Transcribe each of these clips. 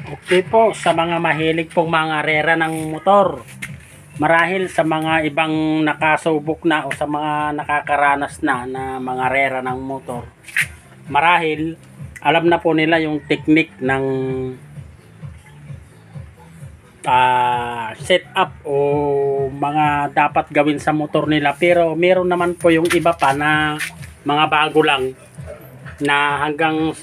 Okay po, sa mga mahilig pong mga rera ng motor, marahil sa mga ibang nakasubok na o sa mga nakakaranas na mga rera ng motor, marahil alam na po nila yung technique ng setup o mga dapat gawin sa motor nila. Pero meron naman po yung iba pa na mga bago lang na hanggang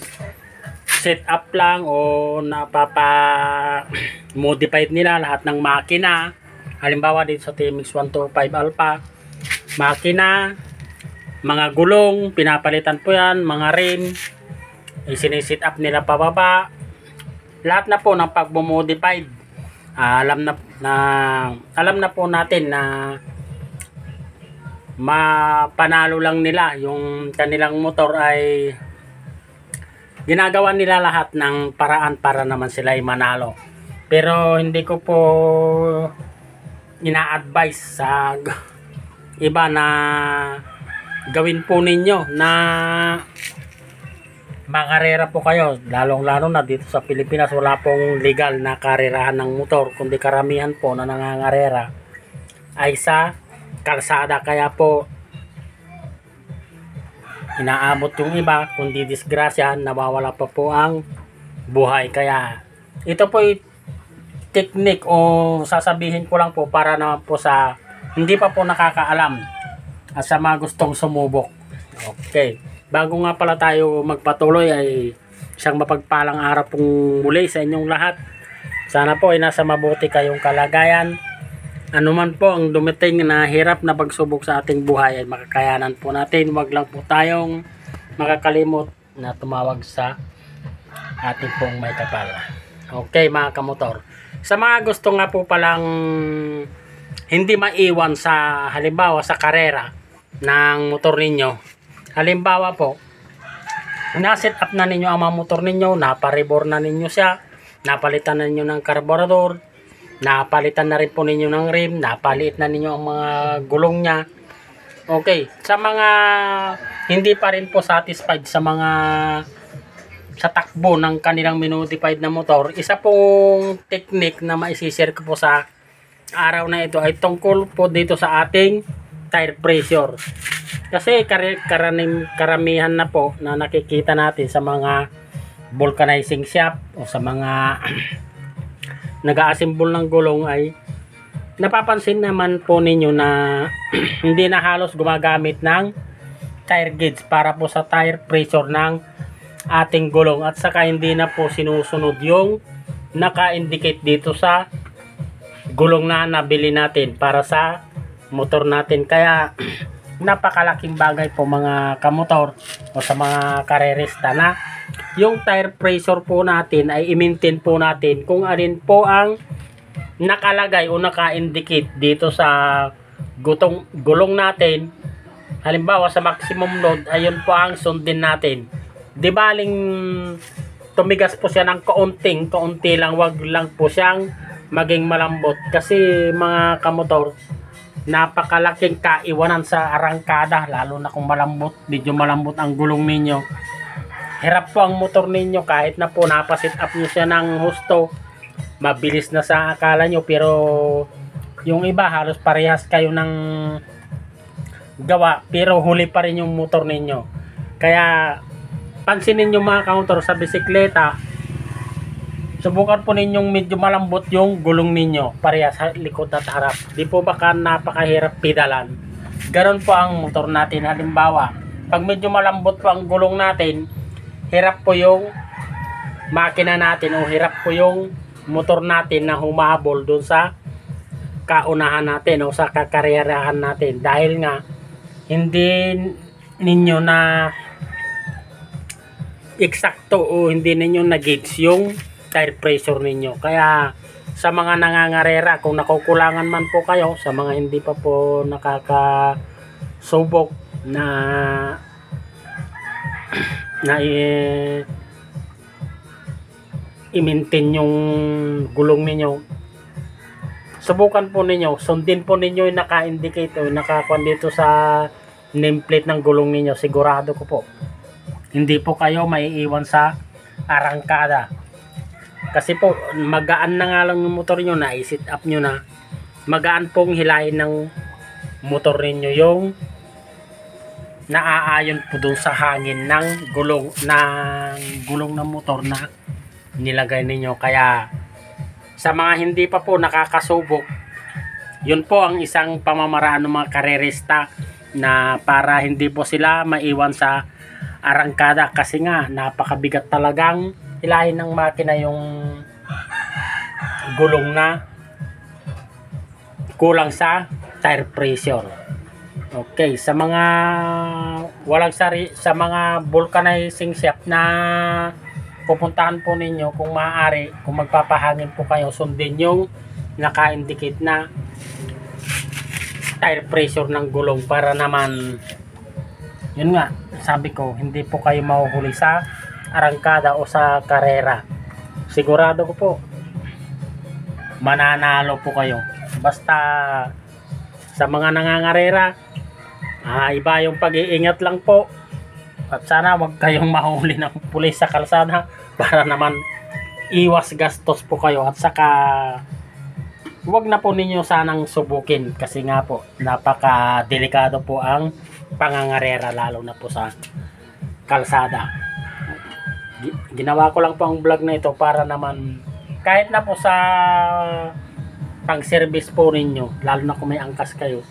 setup lang o napapa-modified nila lahat ng makina. Halimbawa dito sa TMX 125 Alpha, makina, mga gulong, pinapalitan po yan, mga rim, sinisit up nila pababa. Lahat na po ng pag-modified. Alam na po natin na mapanalo lang nila yung kanilang motor ay ginagawa nila lahat ng paraan para naman sila ay manalo. Pero hindi ko po ina-advise sa iba na gawin po ninyo na makarera po kayo. Lalong-lalo na dito sa Pilipinas, wala pong legal na karerahan ng motor, kundi karamihan po na nangangarera ay sa kalsada. Kaya po inaabot yung iba, kundi disgrasya, nawawala pa po ang buhay. Kaya ito po yung technique o sasabihin ko lang po para naman po sa hindi pa po nakakaalam at sa mga gustong sumubok. Okay, bago nga pala tayo magpatuloy ay isang mapagpalang araw pong muli sa inyong lahat. Sana po ay nasa mabuti kayong kalagayan. Ano man po ang dumating na hirap na pagsubok sa ating buhay ay makakayanan po natin. Huwag lang po tayong makakalimot na tumawag sa ating pong may kapal. Okay mga kamotor, sa mga gusto nga po palang hindi maiwan sa halimbawa sa karera ng motor ninyo, halimbawa po na-set up na ninyo ang mga motor ninyo, naparibor na ninyo siya, napalitan na ninyo ng karburador, napalitan na rin po ninyo ng rim, napaliit na ninyo ang mga gulong niya. Okay, sa mga hindi pa rin po satisfied sa mga sa takbo ng kanilang modified na motor, isa pong technique na maisishare ko po sa araw na ito ay tungkol po dito sa ating tire pressure. Kasi karamihan na po na nakikita natin sa mga vulcanizing shop o sa mga nag-a-assemble ng gulong ay napapansin naman po ninyo na hindi na halos gumagamit ng tire gauge para po sa tire pressure ng ating gulong, at saka hindi na po sinusunod yung naka-indicate dito sa gulong na nabili natin para sa motor natin. Kaya napakalaking bagay po mga kamotor o sa mga karerista na yung tire pressure po natin ay i-maintain po natin kung alin po ang nakalagay o naka-indicate dito sa gulong natin. Halimbawa sa maximum load, ayun po ang sundin natin. Di baling tumigas po siya ng kaunti lang, wag lang po siyang maging malambot. Kasi mga kamotor, napakalaking kaiwanan sa arangkada, lalo na kung medyo malambot ang gulong ninyo. Hirap po ang motor ninyo kahit na po napasit up nyo siya ng husto, mabilis na sa akala nyo, pero yung iba halos parehas kayo ng gawa pero huli pa rin yung motor ninyo. Kaya pansinin nyo mga kamotor, sa bisikleta subukan po ninyong medyo malambot yung gulong ninyo parehas sa likod at harap. Di po baka napakahirap pedalan. Ganon po ang motor natin. Halimbawa pag medyo malambot po ang gulong natin, hirap po yung makina natin o hirap po yung motor natin na humahabol dun sa kaunahan natin o sa kakarerahan natin, dahil nga hindi ninyo na eksakto o hindi ninyo na gauge yung tire pressure ninyo. Kaya sa mga nangangarera, kung nakukulangan man po kayo, sa mga hindi pa po nakakasubok na i-maintain yung gulong ninyo, subukan po ninyo, sundin po ninyo yung naka-indicate o nakakuan dito sa nameplate ng gulong ninyo. Sigurado ko po hindi po kayo maiiwan sa arangkada. Kasi po, magaan na nga lang yung motor nyo na i-sit up nyo na. Magaan pong hilahin ng motor ninyo yung naaayon po dun sa hangin ng gulong ng motor na nilagay ninyo. Kaya sa mga hindi pa po nakakasubok, yun po ang isang pamamaraan ng mga karerista na para hindi po sila maiwan sa arangkada, kasi nga napakabigat talagang hilahin ng makina yung gulong na kulang sa tire pressure. Okay, sa mga sa mga vulcanizing shop na pupuntahan po ninyo, kung maaari, kung magpapahangin po kayo, sundin yung naka-indicate na tire pressure ng gulong para naman, yun nga, sabi ko, hindi po kayo mahuhuli sa arangkada o sa karera. Sigurado ko po, mananalo po kayo. Basta sa mga nangangarera, iba yung pag-iingat lang po. At sana wag kayong mahuli ng pulis sa kalsada para naman iwas gastos po kayo. At saka wag na po ninyo sanang subukin, kasi nga po napaka-delikado po ang pangangarera, lalo na po sa kalsada. Ginawa ko lang po ang vlog na ito para naman kahit na po sa pang-service po ninyo, lalo na kung may angkas kayo,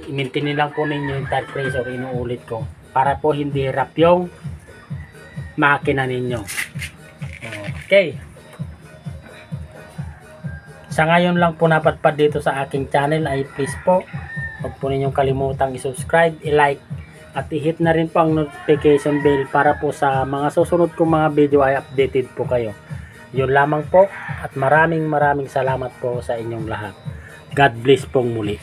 i-maintain lang po ninyo yung tire pressure. Inuulit ko para po hindi hirap yung makina ninyo. Okay, sa ngayon lang po napadpad dito sa aking channel ay please po, huwag po ninyong kalimutang i-subscribe, i-like at i-hit na rin po ang notification bell para po sa mga susunod kong mga video ay updated po kayo. Yun lamang po, at maraming salamat po sa inyong lahat. God bless pong muli.